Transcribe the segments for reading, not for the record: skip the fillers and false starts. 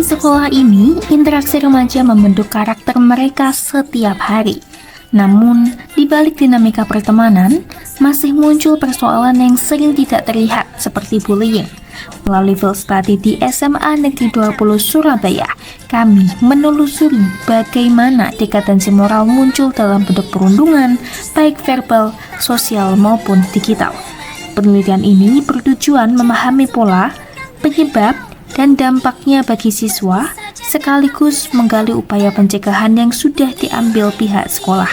Di sekolah ini, interaksi remaja membentuk karakter mereka setiap hari. Namun, di balik dinamika pertemanan, masih muncul persoalan yang sering tidak terlihat seperti bullying. Melalui field study di SMA Negeri 20 Surabaya, kami menelusuri bagaimana dekadensi moral muncul dalam bentuk perundungan, baik verbal, sosial maupun digital. Penelitian ini bertujuan memahami pola, penyebab, dan dampaknya bagi siswa, sekaligus menggali upaya pencegahan yang sudah diambil pihak sekolah.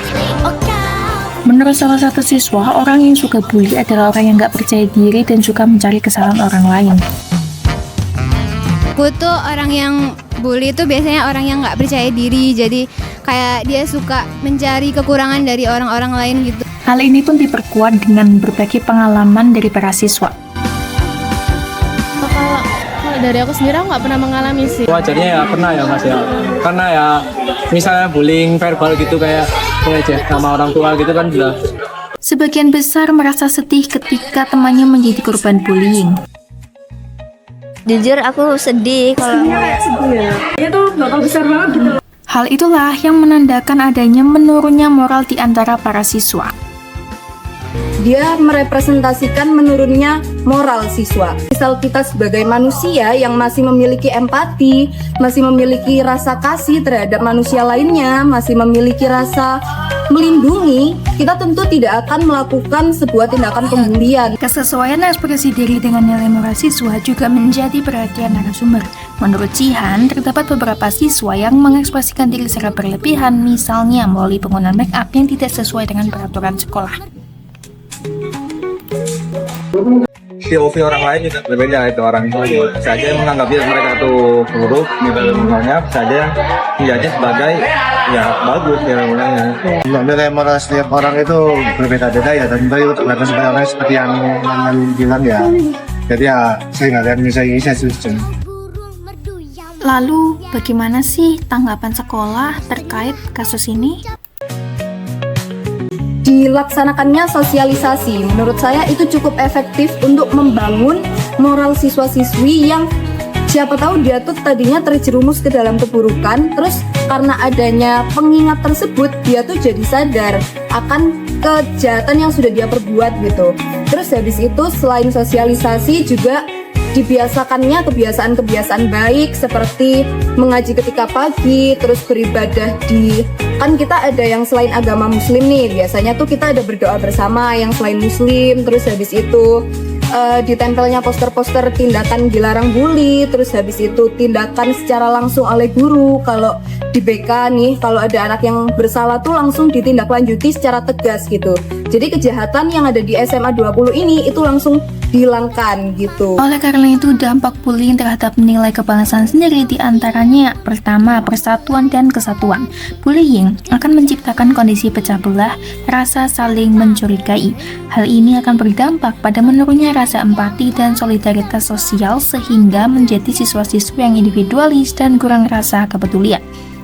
Menurut salah satu siswa, orang yang suka bully adalah orang yang nggak percaya diri dan suka mencari kesalahan orang lain. Aku tuh orang yang bully itu biasanya orang yang nggak percaya diri, jadi kayak dia suka mencari kekurangan dari orang-orang lain gitu. Hal ini pun diperkuat dengan berbagai pengalaman dari para siswa. Kalau dari aku sendiri, aku nggak pernah mengalami sih. Wajarnya ya pernah ya Mas ya, karena ya misalnya bullying verbal gitu kayak ngejek sama orang tua gitu kan udah. Sebagian besar merasa sedih ketika temannya menjadi korban bullying. Jujur aku sedih kalau Hal itulah yang menandakan adanya menurunnya moral di antara para siswa. Dia merepresentasikan menurunnya moral siswa. Misal kita sebagai manusia yang masih memiliki empati, masih memiliki rasa kasih terhadap manusia lainnya, masih memiliki rasa melindungi, kita tentu tidak akan melakukan sebuah tindakan pembulian. Kesesuaian ekspresi diri dengan nilai moral siswa juga menjadi perhatian narasumber. Menurut Jihan, terdapat beberapa siswa yang mengekspresikan diri secara berlebihan, misalnya melalui penggunaan make up yang tidak sesuai dengan peraturan sekolah. POV orang lain juga berbeda, itu orang itu bisa aja menganggap mereka itu buruk gitu misalnya, bisa aja menjadi sebagai ya bagus nilai moralnya. Nilai moral setiap orang itu berbeda-beda ya, dan itu tergantung sebenarnya seperti yang bilang ya. Jadi ya saya nggak lihat misalnya saya setuju. Lalu, bagaimana sih tanggapan sekolah terkait kasus ini? Dilaksanakannya sosialisasi, menurut saya itu cukup efektif untuk membangun moral siswa-siswi yang siapa tahu dia tuh tadinya terjerumus ke dalam keburukan, terus karena adanya pengingat tersebut dia tuh jadi sadar akan kejahatan yang sudah dia perbuat gitu. Terus habis itu selain sosialisasi juga dibiasakannya kebiasaan-kebiasaan baik seperti mengaji ketika pagi, terus beribadah di, kan kita ada yang selain agama muslim nih, biasanya tuh kita ada berdoa bersama yang selain muslim. Terus habis itu ditempelnya poster-poster tindakan dilarang bully. Terus habis itu tindakan secara langsung oleh guru, kalau di BK nih kalau ada anak yang bersalah tuh langsung ditindaklanjuti secara tegas gitu. Jadi kejahatan yang ada di SMA 20 ini itu langsung dihilangkan gitu. Oleh karena itu, dampak bullying terhadap nilai kebangsataan sendiri diantaranya pertama, persatuan dan kesatuan. Bullying akan menciptakan kondisi pecah belah, rasa saling mencurigai. Hal ini akan berdampak pada menurunnya rasa empati dan solidaritas sosial sehingga menjadi siswa-siswa yang individualis dan kurang rasa kepedulian.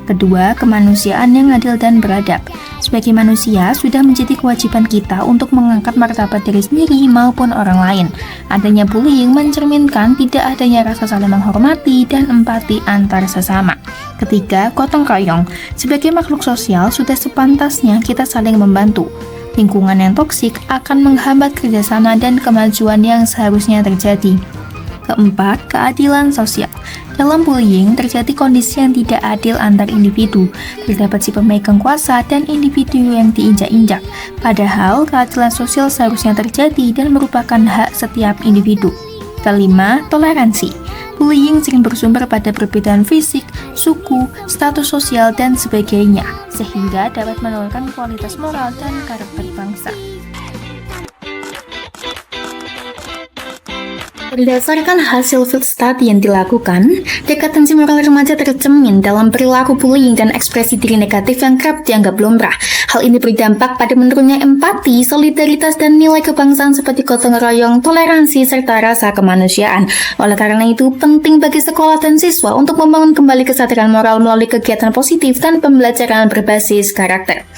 Kedua, kemanusiaan yang adil dan beradab. Sebagai manusia, sudah menjadi kewajiban kita untuk mengangkat martabat diri sendiri maupun orang lain. Adanya bullying mencerminkan tidak adanya rasa saling menghormati dan empati antar sesama. Ketiga, gotong royong. Sebagai makhluk sosial, sudah sepantasnya kita saling membantu. Lingkungan yang toksik akan menghambat kerjasama dan kemajuan yang seharusnya terjadi. Keempat, keadilan sosial. Dalam bullying, terjadi kondisi yang tidak adil antar individu. Terdapat si pemegang kuasa dan individu yang diinjak-injak. Padahal, keadilan sosial seharusnya terjadi dan merupakan hak setiap individu. Kelima, toleransi. Bullying sering bersumber pada perbedaan fisik, suku, status sosial, dan sebagainya, sehingga dapat menurunkan kualitas moral dan karakter bangsa. Berdasarkan hasil field study yang dilakukan, dekadensi moral remaja tercermin dalam perilaku bullying dan ekspresi diri negatif yang kerap dianggap lumrah. Hal ini berdampak pada menurunnya empati, solidaritas, dan nilai kebangsaan seperti gotong royong, toleransi, serta rasa kemanusiaan. Oleh karena itu, penting bagi sekolah dan siswa untuk membangun kembali kesadaran moral melalui kegiatan positif dan pembelajaran berbasis karakter.